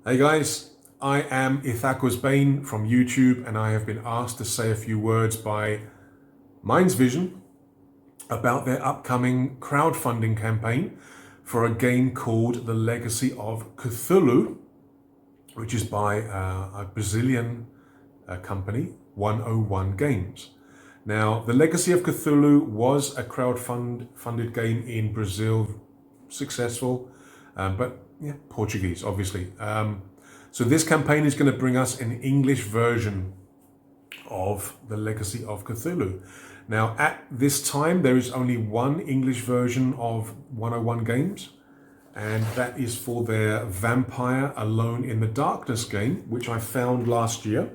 Hey guys, I am Ithaqua's Bane from YouTube, and I have been asked to say a few words by Mind's Vision about their upcoming crowdfunding campaign for a game called The Legacy of Cthulhu, which is by a Brazilian company, 101 Games. Now, The Legacy of Cthulhu was a crowdfunded game in Brazil, successful, but yeah, Portuguese, obviously. So this campaign is going to bring us an English version of The Legacy of Cthulhu. Now, at this time, there is only one English version of 101 Games, and that is for their Vampire Alone in the Darkness game, which I found last year.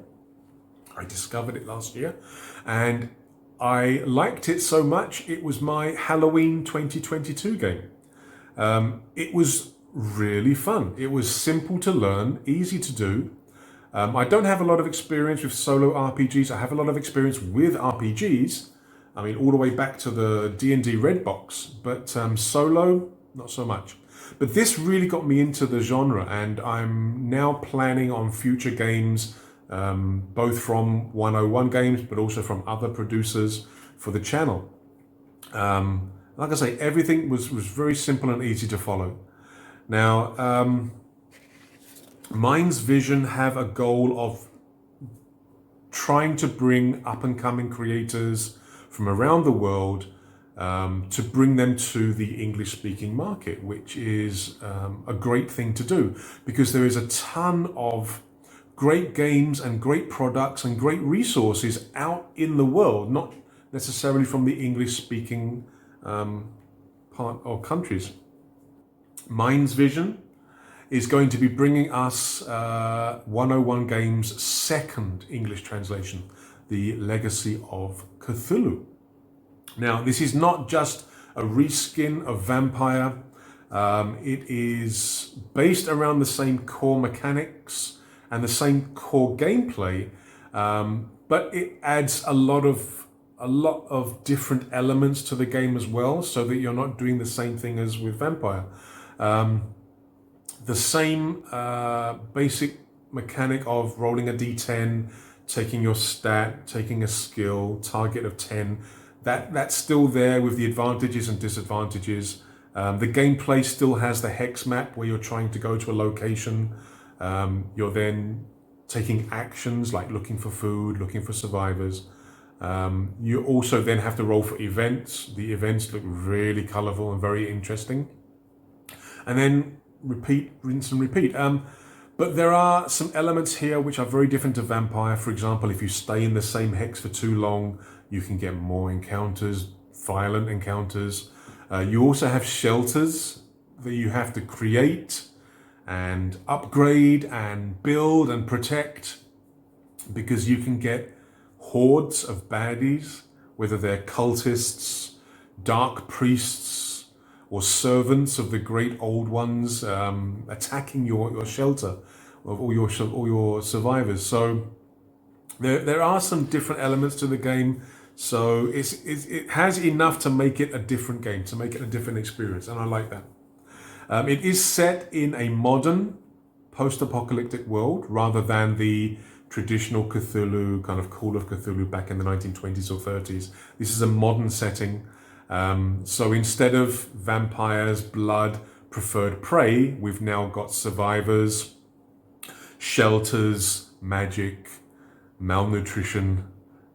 I discovered it last year, and I liked it so much, it was my Halloween 2022 game. It was really fun. It was simple to learn, easy to do. I don't have a lot of experience with solo RPGs. I have a lot of experience with RPGs. I mean, all the way back to the D&D Red Box, but solo, not so much. But this really got me into the genre, and I'm now planning on future games, both from 101 Games, but also from other producers for the channel. Like I say, everything was very simple and easy to follow. Now, Mind's Vision have a goal of trying to bring up-and-coming creators from around the world to bring them to the English-speaking market, which is a great thing to do, because there is a ton of great games and great products and great resources out in the world, not necessarily from the English-speaking part or countries. Mind's Vision is going to be bringing us 101 Games' second English translation, The Legacy of Cthulhu. Now, this is not just a reskin of Vampire. It is based around the same core mechanics and the same core gameplay, but it adds a lot of different elements to the game as well, so that you're not doing the same thing as with Vampire. The same basic mechanic of rolling a d10, taking your stat, taking a skill, target of 10, that's still there with the advantages and disadvantages. The gameplay still has the hex map where you're trying to go to a location. You're then taking actions like looking for food, looking for survivors. You also then have to roll for events. The events look really colorful and very interesting. And then repeat, rinse and repeat. But there are some elements here which are very different to Vampire. For example, if you stay in the same hex for too long, you can get more encounters, violent encounters. You also have shelters that you have to create and upgrade and build and protect, because you can get hordes of baddies, whether they're cultists, dark priests, or servants of the great old ones, attacking your shelter of all your survivors. So there are some different elements to the game. So it has enough to make it a different game, to make it a different experience, and I like that. It is set in a modern post-apocalyptic world rather than the traditional Cthulhu, kind of Call of Cthulhu back in the 1920s or 30s. This is a modern setting. So instead of vampires, blood, preferred prey, we've now got survivors, shelters, magic, malnutrition,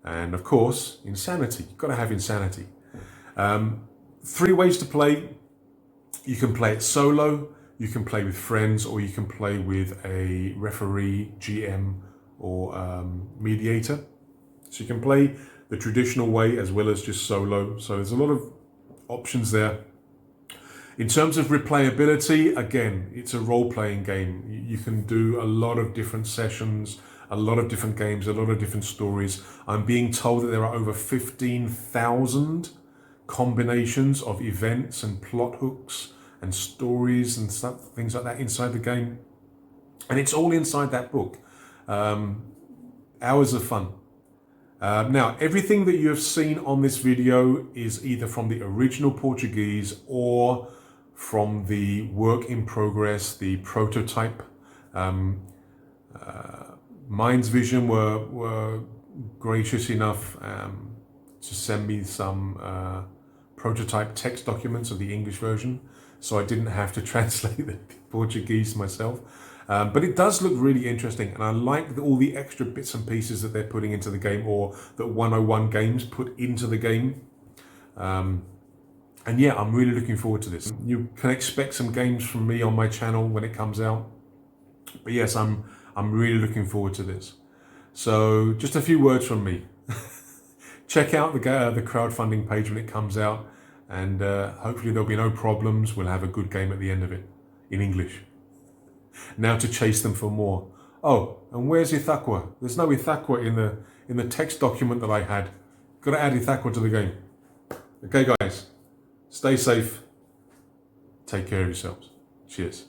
and of course, insanity. You've got to have insanity. 3 ways to play. You can play it solo, you can play with friends, or you can play with a referee, GM, or mediator. So you can play the traditional way as well as just solo. So there's a lot of options there. In terms of replayability, again, it's a role-playing game. You can do a lot of different sessions, a lot of different games, a lot of different stories. I'm being told that there are over 15,000 combinations of events and plot hooks and stories and stuff, things like that inside the game. And it's all inside that book. Hours of fun. Now, everything that you have seen on this video is either from the original Portuguese or from the work in progress, the prototype Mind's Vision were gracious enough to send me some prototype text documents of the English version, so I didn't have to translate the Portuguese myself. But it does look really interesting, and I like all the extra bits and pieces that they're putting into the game, or that 101 Games put into the game. And yeah, I'm really looking forward to this. You can expect some games from me on my channel when it comes out. But yes, I'm really looking forward to this. So just a few words from me. Check out the crowdfunding page when it comes out, and hopefully there'll be no problems. We'll have a good game at the end of it, in English. Now to chase them for more. Oh, and where's Ithaqua? There's no Ithaqua in the text document that I had. Got to add Ithaqua to the game. Okay, guys, stay safe. Take care of yourselves. Cheers.